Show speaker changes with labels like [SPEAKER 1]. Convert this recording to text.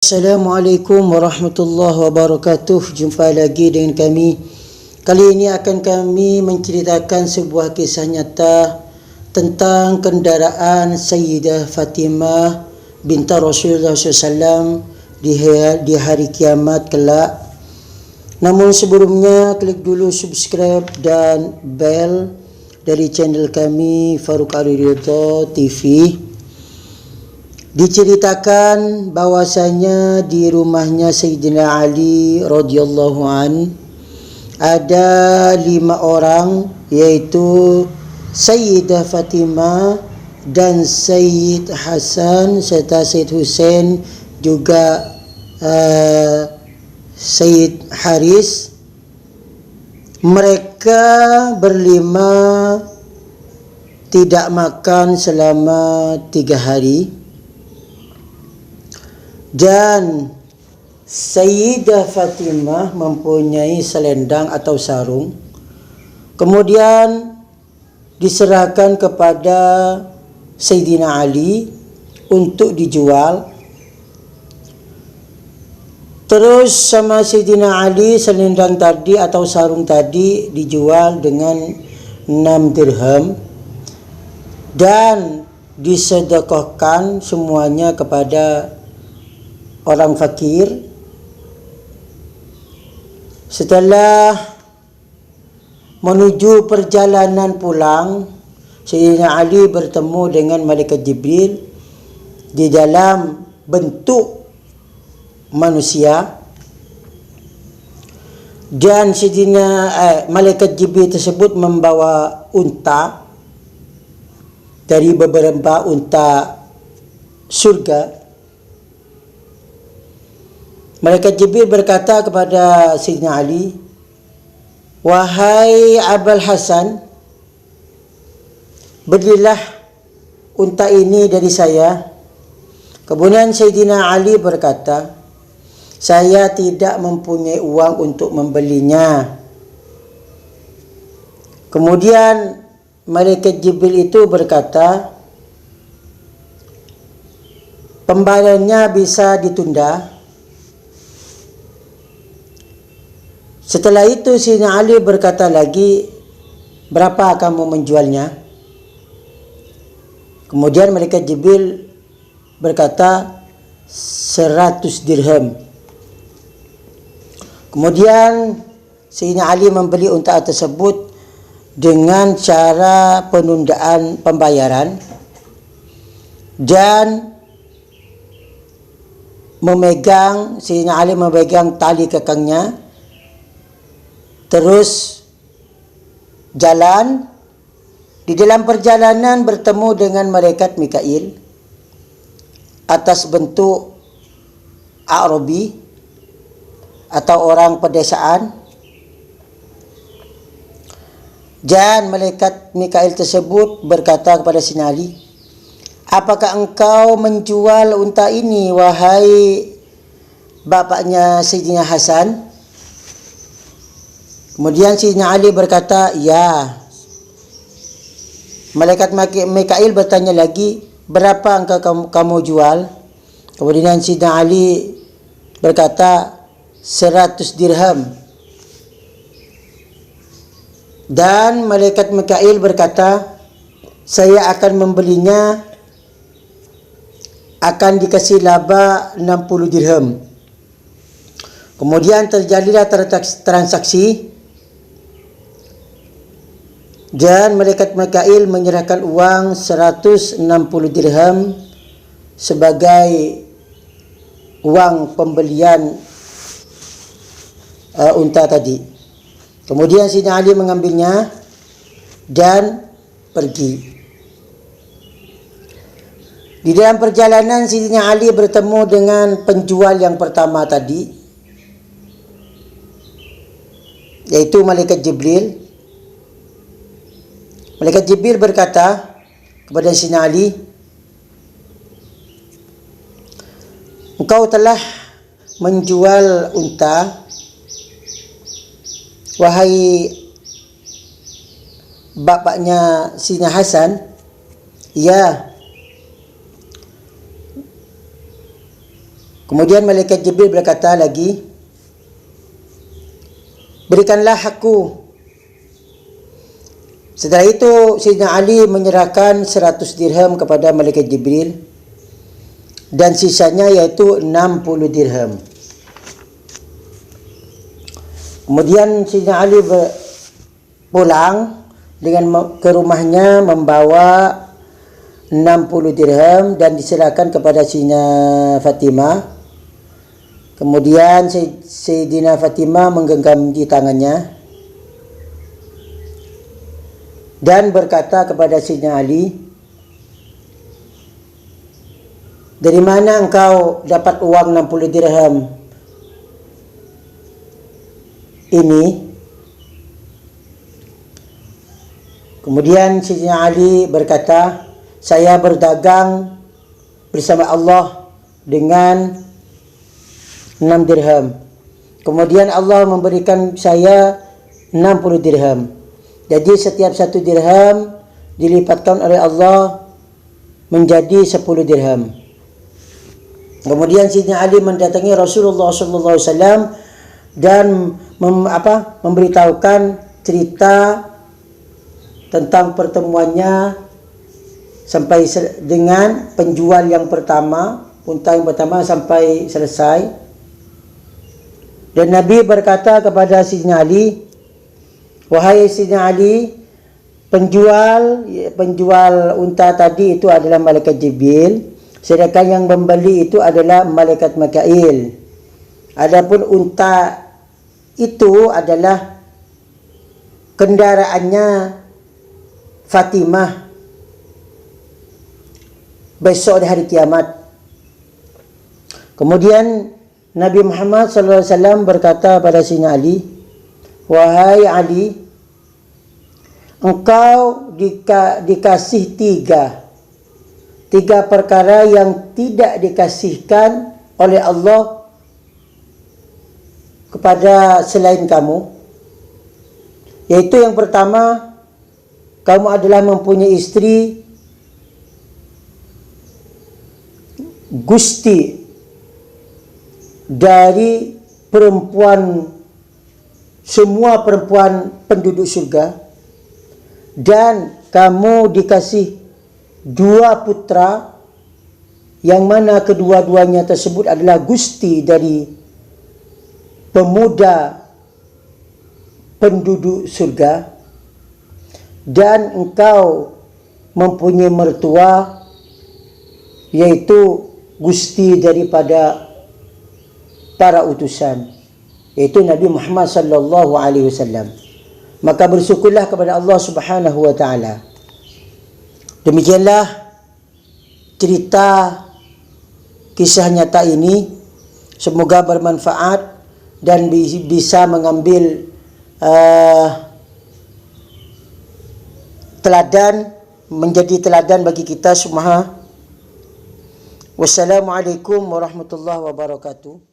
[SPEAKER 1] Assalamualaikum warahmatullahi wabarakatuh. Jumpa lagi dengan kami. Kali ini akan kami menceritakan sebuah kisah nyata tentang kendaraan Sayyidah Fatimah binti Rasulullah SAW di hari kiamat kelak. Namun sebelumnya, klik dulu subscribe dan bell dari channel kami Faruq Ali Ridha TV. Diceritakan bahwasanya di rumahnya Sayyidina Ali radhiyallahu an ada 5 orang, yaitu Sayyidah Fatimah dan Sayyid Hasan serta Sayyid Hussein, juga Sayyid Haris. Mereka berlima tidak makan selama 3 hari. Dan Sayyidah Fatimah mempunyai selendang atau sarung, kemudian diserahkan kepada Sayyidina Ali untuk dijual. Terus sama Sayyidina Ali, selendang tadi atau sarung tadi dijual dengan 6 dirham dan disedekahkan semuanya kepada orang fakir. Setelah menuju perjalanan pulang, Sayyidina Ali bertemu dengan Malaikat Jibril di dalam bentuk manusia, dan Malaikat Jibril tersebut membawa unta dari beberapa unta surga. Malaikat Jibril berkata kepada Sayyidina Ali, "Wahai Abul Hasan, berilah unta ini dari saya." Kemudian Sayyidina Ali berkata, "Saya tidak mempunyai uang untuk membelinya." Kemudian Malaikat Jibril itu berkata, "Pembayarannya bisa ditunda." Setelah itu Sayyidina Ali berkata lagi, "Berapa kamu menjualnya?" Kemudian Malaikat Jibril berkata, 100 dirham. Kemudian Sayyidina Ali membeli unta tersebut dengan cara penundaan pembayaran dan Sayyidina Ali memegang tali kekangnya. Terus jalan. Di dalam perjalanan bertemu dengan malaikat Mikail atas bentuk Arabi atau orang pedesaan. Dan malaikat Mikail tersebut berkata kepada Sayyidina Ali, "Apakah engkau menjual unta ini, wahai bapaknya Sayyidina Hasan?" Kemudian Sayyidina Ali berkata, "Ya." Malaikat Mikail bertanya lagi, "Berapa kamu jual?" Kemudian Sayyidina Ali berkata, 100 dirham. Dan Malaikat Mikail berkata, "Saya akan membelinya, akan dikasih laba 60 dirham." Kemudian terjadilah transaksi. Dan Malaikat Mikail menyerahkan uang 160 dirham sebagai uang pembelian unta tadi. Kemudian Sayyidina Ali mengambilnya dan pergi. Di dalam perjalanan Sayyidina Ali bertemu dengan penjual yang pertama tadi, yaitu Malaikat Jibril. Malaikat Jibril berkata kepada Sayyidina Ali, "Engkau telah menjual unta, wahai bapaknya Sayyidina Hasan." "Ya." Kemudian malaikat Jibril berkata lagi, berikanlah aku. Setelah itu Sayyidina Ali menyerahkan 100 dirham kepada malaikat Jibril dan sisanya iaitu 60 dirham. Kemudian Sayyidina Ali pulang dengan ke rumahnya membawa 60 dirham dan diserahkan kepada Sayyidina Fatimah. Kemudian Sayyidina Fatimah menggenggam di tangannya dan berkata kepada Sayyidina Ali, dari mana engkau dapat uang 60 dirham ini? Kemudian Sayyidina Ali berkata, saya berdagang bersama Allah dengan 6 dirham. Kemudian Allah memberikan saya 60 dirham. Jadi setiap 1 dirham dilipatkan oleh Allah menjadi 10 dirham. Kemudian Sayyidina Ali mendatangi Rasulullah SAW dan memberitahukan cerita tentang pertemuannya sampai dengan penjual yang pertama, unta yang pertama sampai selesai. Dan Nabi berkata kepada Sayyidina Ali, wahai Sayyidina Ali, penjual unta tadi itu adalah malaikat Jibril, sedangkan yang membeli itu adalah malaikat Mikail. Adapun unta itu adalah kendaraannya Fatimah besok di hari kiamat. Kemudian Nabi Muhammad SAW berkata pada Sayyidina Ali, wahai Ali, engkau dikasih tiga perkara yang tidak dikasihkan oleh Allah kepada selain kamu. Yaitu yang pertama, kamu adalah mempunyai istri gusti dari semua perempuan penduduk surga, dan kamu dikasih 2 putra yang mana kedua-duanya tersebut adalah gusti dari pemuda penduduk surga, dan engkau mempunyai mertua yaitu gusti daripada para utusan, yaitu Nabi Muhammad sallallahu alaihi wasallam. Maka bersyukurlah kepada Allah Subhanahu wa taala. Demikianlah cerita kisah nyata ini. Semoga bermanfaat dan bisa mengambil teladan, menjadi teladan bagi kita semua. Wassalamualaikum warahmatullahi wabarakatuh.